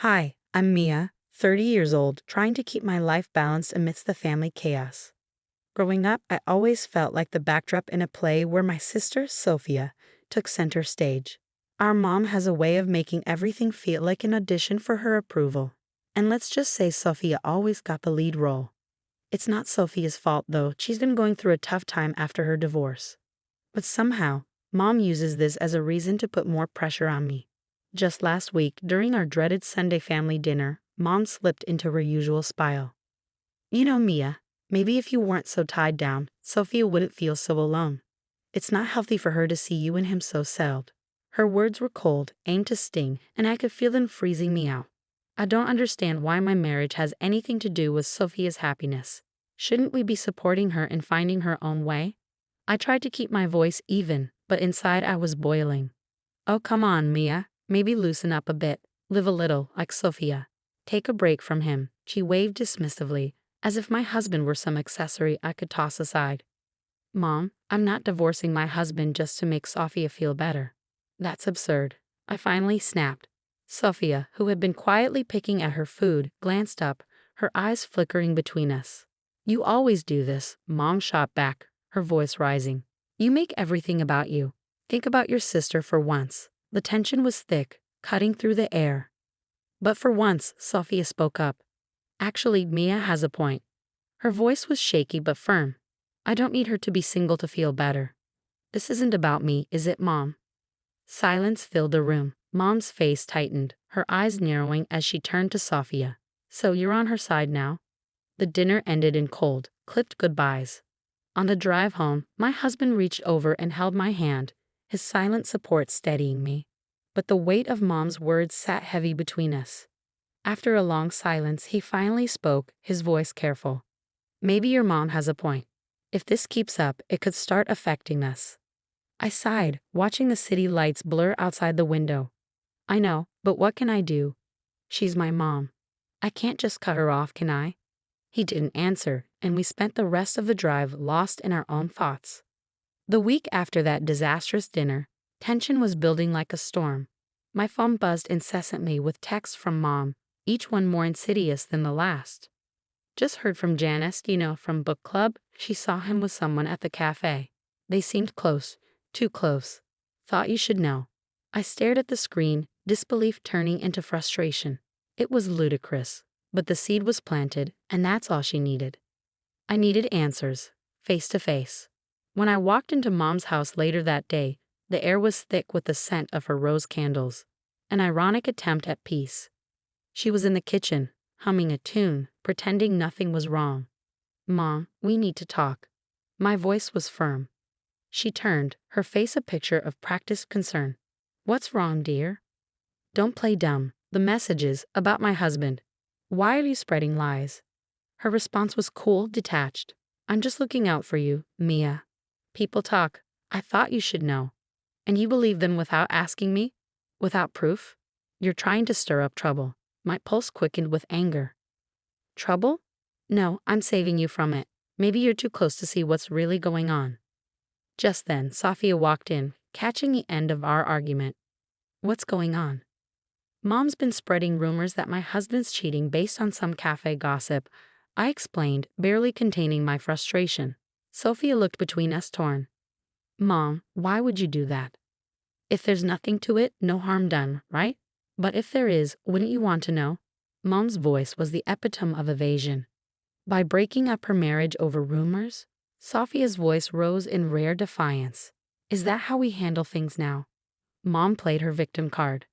Hi, I'm Mia, 30 years old, trying to keep my life balanced amidst the family chaos. Growing up, I always felt like the backdrop in a play where my sister, Sophia, took center stage. Our mom has a way of making everything feel like an audition for her approval. And let's just say Sophia always got the lead role. It's not Sophia's fault, though. She's been going through a tough time after her divorce. But somehow, mom uses this as a reason to put more pressure on me. Just last week, during our dreaded Sunday family dinner, mom slipped into her usual spiral. You know, Mia, maybe if you weren't so tied down, Sophia wouldn't feel so alone. It's not healthy for her to see you and him so settled. Her words were cold, aimed to sting, and I could feel them freezing me out. I don't understand why my marriage has anything to do with Sophia's happiness. Shouldn't we be supporting her and finding her own way? I tried to keep my voice even, but inside I was boiling. Oh, come on, Mia. Maybe loosen up a bit. Live a little, like Sophia. Take a break from him. She waved dismissively, as if my husband were some accessory I could toss aside. Mom, I'm not divorcing my husband just to make Sophia feel better. That's absurd. I finally snapped. Sophia, who had been quietly picking at her food, glanced up, her eyes flickering between us. You always do this, Mom shot back, her voice rising. You make everything about you. Think about your sister for once. The tension was thick, cutting through the air. But for once, Sophia spoke up. Actually, Mia has a point. Her voice was shaky but firm. I don't need her to be single to feel better. This isn't about me, is it, Mom? Silence filled the room. Mom's face tightened, her eyes narrowing as she turned to Sophia. So you're on her side now? The dinner ended in cold, clipped goodbyes. On the drive home, my husband reached over and held my hand, his silent support steadying me. But the weight of Mom's words sat heavy between us. After a long silence, he finally spoke, his voice careful. Maybe your mom has a point. If this keeps up, it could start affecting us. I sighed, watching the city lights blur outside the window. I know, but what can I do? She's my mom. I can't just cut her off, can I? He didn't answer, and we spent the rest of the drive lost in our own thoughts. The week after that disastrous dinner, tension was building like a storm. My phone buzzed incessantly with texts from Mom, each one more insidious than the last. Just heard from Janice, from book club. She saw him with someone at the cafe. They seemed close, too close. Thought you should know. I stared at the screen, disbelief turning into frustration. It was ludicrous, but the seed was planted, and that's all she needed. I needed answers, face to face. When I walked into Mom's house later that day, the air was thick with the scent of her rose candles, an ironic attempt at peace. She was in the kitchen, humming a tune, pretending nothing was wrong. Mom, we need to talk. My voice was firm. She turned, her face a picture of practiced concern. What's wrong, dear? Don't play dumb. The messages about my husband. Why are you spreading lies? Her response was cool, detached. I'm just looking out for you, Mia. People talk. I thought you should know. And you believe them without asking me? Without proof? You're trying to stir up trouble. My pulse quickened with anger. Trouble? No, I'm saving you from it. Maybe you're too close to see what's really going on. Just then, Sophia walked in, catching the end of our argument. What's going on? Mom's been spreading rumors that my husband's cheating based on some cafe gossip. I explained, barely containing my frustration. Sophia looked between us torn. Mom, why would you do that? If there's nothing to it, no harm done, right? But if there is, wouldn't you want to know? Mom's voice was the epitome of evasion. By breaking up her marriage over rumors? Sophia's voice rose in rare defiance. Is that how we handle things now? Mom played her victim card.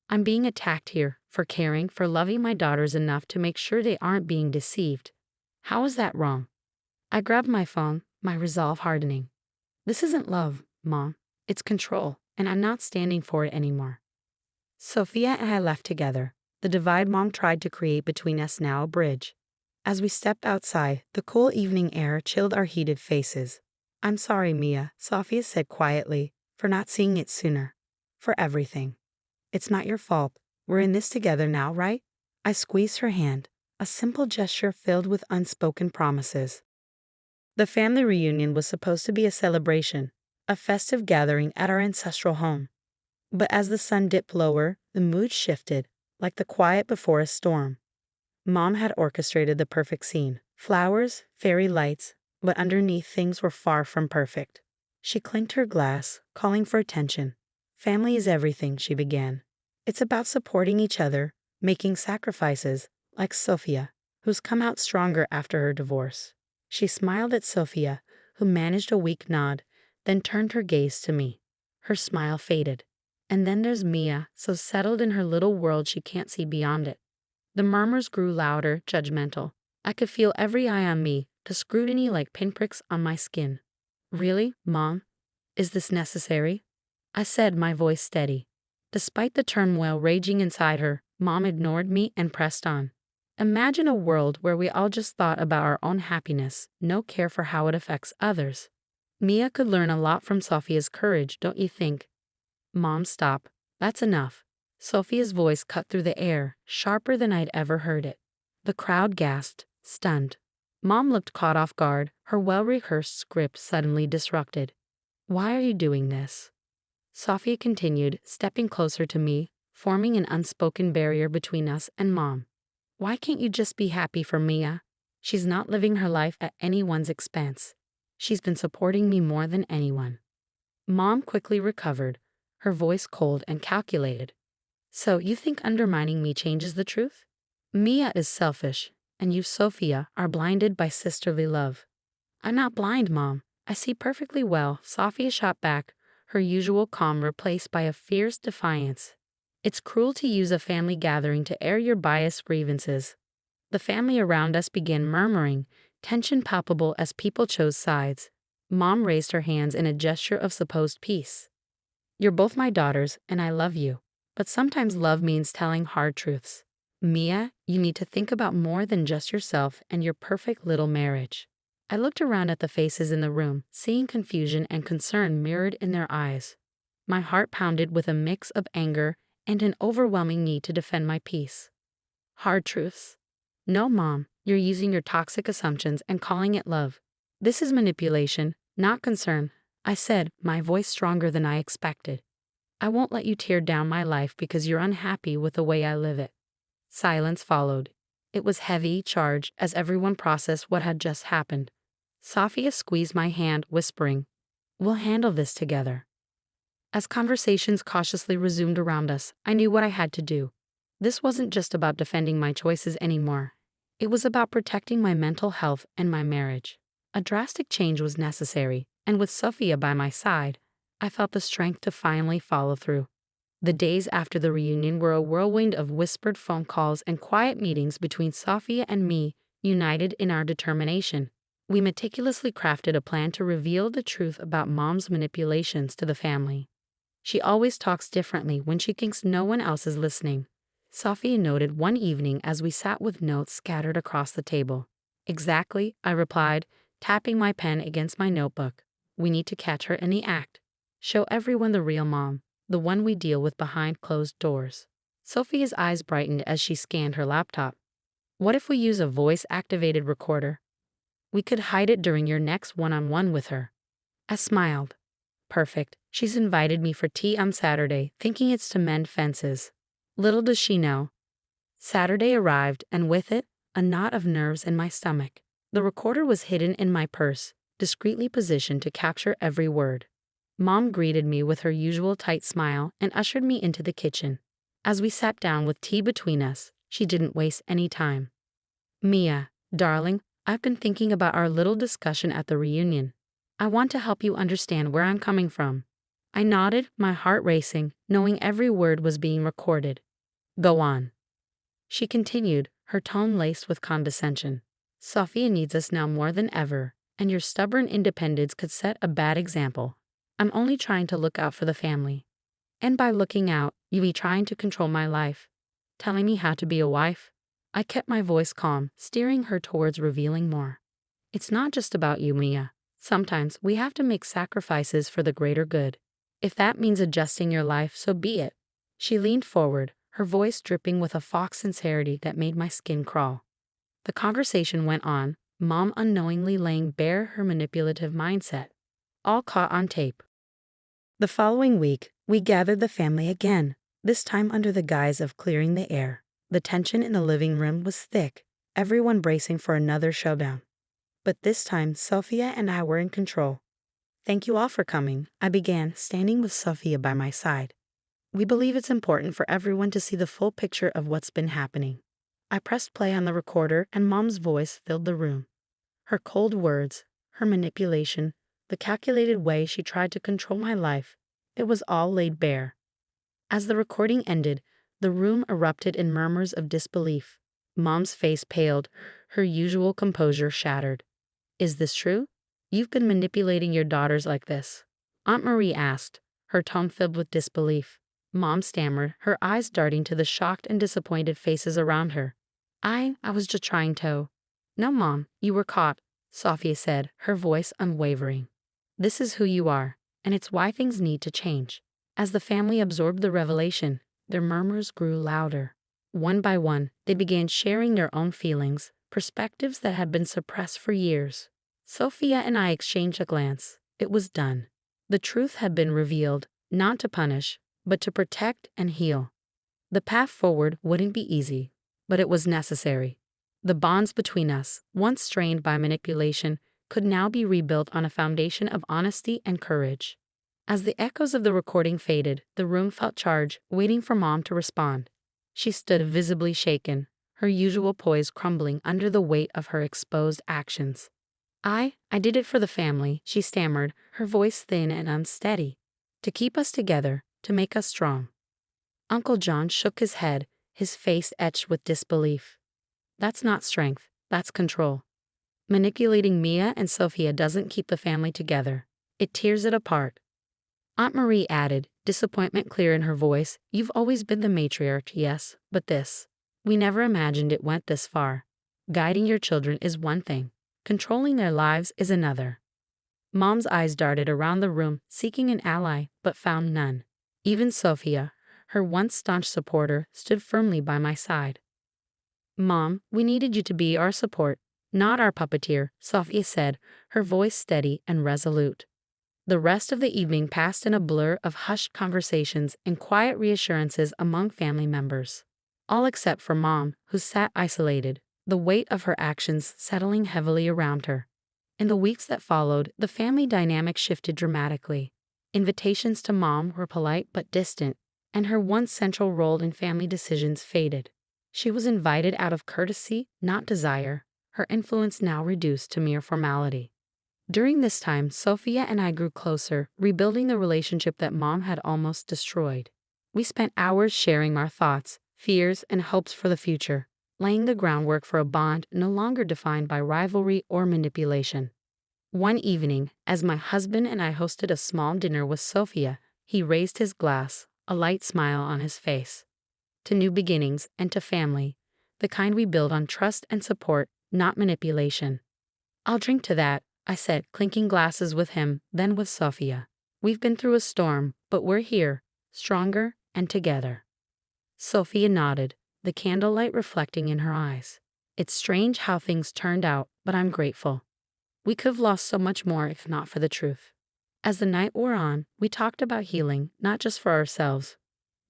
I'm being attacked here for caring, for loving my daughters enough to make sure they aren't being deceived. How is that wrong? I grabbed my phone, my resolve hardening. This isn't love, Mom. It's control, and I'm not standing for it anymore. Sophia and I left together, the divide Mom tried to create between us now a bridge. As we stepped outside, the cool evening air chilled our heated faces. I'm sorry, Mia, Sophia said quietly, for not seeing it sooner. For everything. It's not your fault. We're in this together now, right? I squeezed her hand, a simple gesture filled with unspoken promises. The family reunion was supposed to be a celebration, a festive gathering at our ancestral home. But as the sun dipped lower, the mood shifted. like the quiet before a storm. Mom had orchestrated the perfect scene. Flowers, fairy lights, but underneath things were far from perfect. She clinked her glass, calling for attention. Family is everything, she began. It's about supporting each other, making sacrifices, like Sophia, who's come out stronger after her divorce. She smiled at Sophia, who managed a weak nod, then turned her gaze to me. Her smile faded. And then there's Mia, so settled in her little world she can't see beyond it. The murmurs grew louder, judgmental. I could feel every eye on me, the scrutiny like pinpricks on my skin. Really, Mom? Is this necessary? I said, my voice steady. Despite the turmoil raging inside her, Mom ignored me and pressed on. Imagine a world where we all just thought about our own happiness, no care for how it affects others. Mia could learn a lot from Sophia's courage, don't you think? Mom, stop. That's enough. Sophia's voice cut through the air, sharper than I'd ever heard it. The crowd gasped, stunned. Mom looked caught off guard, her well-rehearsed script suddenly disrupted. Why are you doing this? Sophia continued, stepping closer to me, forming an unspoken barrier between us and Mom. Why can't you just be happy for Mia? She's not living her life at anyone's expense. She's been supporting me more than anyone. Mom quickly recovered, her voice cold and calculated. So you think undermining me changes the truth? Mia is selfish, and you, Sophia, are blinded by sisterly love. I'm not blind, Mom. I see perfectly well, Sophia shot back, her usual calm replaced by a fierce defiance. It's cruel to use a family gathering to air your biased grievances. The family around us began murmuring, tension palpable as people chose sides. Mom raised her hands in a gesture of supposed peace. You're both my daughters, and I love you. But sometimes love means telling hard truths. Mia, you need to think about more than just yourself and your perfect little marriage. I looked around at the faces in the room, seeing confusion and concern mirrored in their eyes. My heart pounded with a mix of anger and an overwhelming need to defend my peace. Hard truths. No, Mom, you're using your toxic assumptions and calling it love. This is manipulation, not concern, I said, my voice stronger than I expected. I won't let you tear down my life because you're unhappy with the way I live it. Silence followed. It was heavy, charged, as everyone processed what had just happened. Sophia squeezed my hand, whispering, We'll handle this together. As conversations cautiously resumed around us, I knew what I had to do. This wasn't just about defending my choices anymore. It was about protecting my mental health and my marriage. A drastic change was necessary, and with Sophia by my side, I felt the strength to finally follow through. The days after the reunion were a whirlwind of whispered phone calls and quiet meetings between Sophia and me, united in our determination. We meticulously crafted a plan to reveal the truth about Mom's manipulations to the family. She always talks differently when she thinks no one else is listening, Sophia noted one evening as we sat with notes scattered across the table. Exactly, I replied, tapping my pen against my notebook. We need to catch her in the act. Show everyone the real Mom, the one we deal with behind closed doors. Sophia's eyes brightened as she scanned her laptop. What if we use a voice-activated recorder? We could hide it during your next one-on-one with her. I smiled. Perfect. She's invited me for tea on Saturday, thinking it's to mend fences. Little does she know. Saturday arrived, and with it, a knot of nerves in my stomach. The recorder was hidden in my purse, discreetly positioned to capture every word. Mom greeted me with her usual tight smile and ushered me into the kitchen. As we sat down with tea between us, she didn't waste any time. Mia, darling, I've been thinking about our little discussion at the reunion. I want to help you understand where I'm coming from. I nodded, my heart racing, knowing every word was being recorded. Go on. She continued, her tone laced with condescension. Sophia needs us now more than ever, and your stubborn independence could set a bad example. I'm only trying to look out for the family. And by looking out, you be trying to control my life, telling me how to be a wife. I kept my voice calm, steering her towards revealing more. It's not just about you, Mia. Sometimes we have to make sacrifices for the greater good. If that means adjusting your life, so be it. She leaned forward, her voice dripping with a fox sincerity that made my skin crawl. The conversation went on, Mom unknowingly laying bare her manipulative mindset. All caught on tape. The following week, we gathered the family again. this time under the guise of clearing the air. The tension in the living room was thick, everyone bracing for another showdown. But this time, Sophia and I were in control. "Thank you all for coming," I began, standing with Sophia by my side. "We believe it's important for everyone to see the full picture of what's been happening." I pressed play on the recorder, and Mom's voice filled the room. Her cold words, her manipulation, the calculated way she tried to control my life, it was all laid bare. As the recording ended, the room erupted in murmurs of disbelief. Mom's face paled, her usual composure shattered. "Is this true? You've been manipulating your daughters like this?" Aunt Marie asked, her tone filled with disbelief. Mom stammered, her eyes darting to the shocked and disappointed faces around her. I was just trying to." "No, Mom, you were caught," Sophia said, her voice unwavering. "This is who you are, and it's why things need to change." As the family absorbed the revelation, their murmurs grew louder. One by one, they began sharing their own feelings, perspectives that had been suppressed for years. Sophia and I exchanged a glance. It was done. The truth had been revealed, not to punish, but to protect and heal. The path forward wouldn't be easy, but it was necessary. The bonds between us, once strained by manipulation, could now be rebuilt on a foundation of honesty and courage. As the echoes of the recording faded, the room felt charged, waiting for Mom to respond. She stood visibly shaken, her usual poise crumbling under the weight of her exposed actions. I did it for the family," she stammered, her voice thin and unsteady. "To keep us together, to make us strong." Uncle John shook his head, his face etched with disbelief. "That's not strength, that's control. Manipulating Mia and Sophia doesn't keep the family together. It tears it apart." Aunt Marie added, disappointment clear in her voice, "You've always been the matriarch, yes, but this. We never imagined it went this far. Guiding your children is one thing. Controlling their lives is another." Mom's eyes darted around the room, seeking an ally, but found none. Even Sophia, her once staunch supporter, stood firmly by my side. "Mom, we needed you to be our support, not our puppeteer," Sophia said, her voice steady and resolute. The rest of the evening passed in a blur of hushed conversations and quiet reassurances among family members. All except for Mom, who sat isolated, the weight of her actions settling heavily around her. In the weeks that followed, the family dynamic shifted dramatically. Invitations to Mom were polite but distant, and her once central role in family decisions faded. She was invited out of courtesy, not desire, her influence now reduced to mere formality. During this time, Sophia and I grew closer, rebuilding the relationship that Mom had almost destroyed. We spent hours sharing our thoughts, fears, and hopes for the future, laying the groundwork for a bond no longer defined by rivalry or manipulation. One evening, as my husband and I hosted a small dinner with Sophia, he raised his glass, a light smile on his face. "To new beginnings and to family, the kind we build on trust and support, not manipulation." "I'll drink to that," I said, clinking glasses with him, then with Sophia. "We've been through a storm, but we're here, stronger and together." Sophia nodded, the candlelight reflecting in her eyes. "It's strange how things turned out, but I'm grateful. We could have lost so much more if not for the truth." As the night wore on, we talked about healing, not just for ourselves,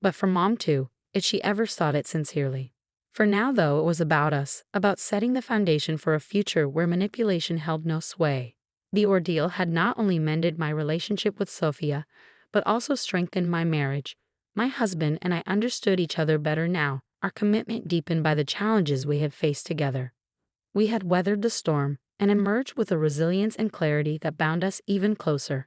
but for Mom too, if she ever sought it sincerely. For now, though, it was about us, about setting the foundation for a future where manipulation held no sway. The ordeal had not only mended my relationship with Sophia, but also strengthened my marriage. My husband and I understood each other better now, our commitment deepened by the challenges we had faced together. We had weathered the storm and emerged with a resilience and clarity that bound us even closer.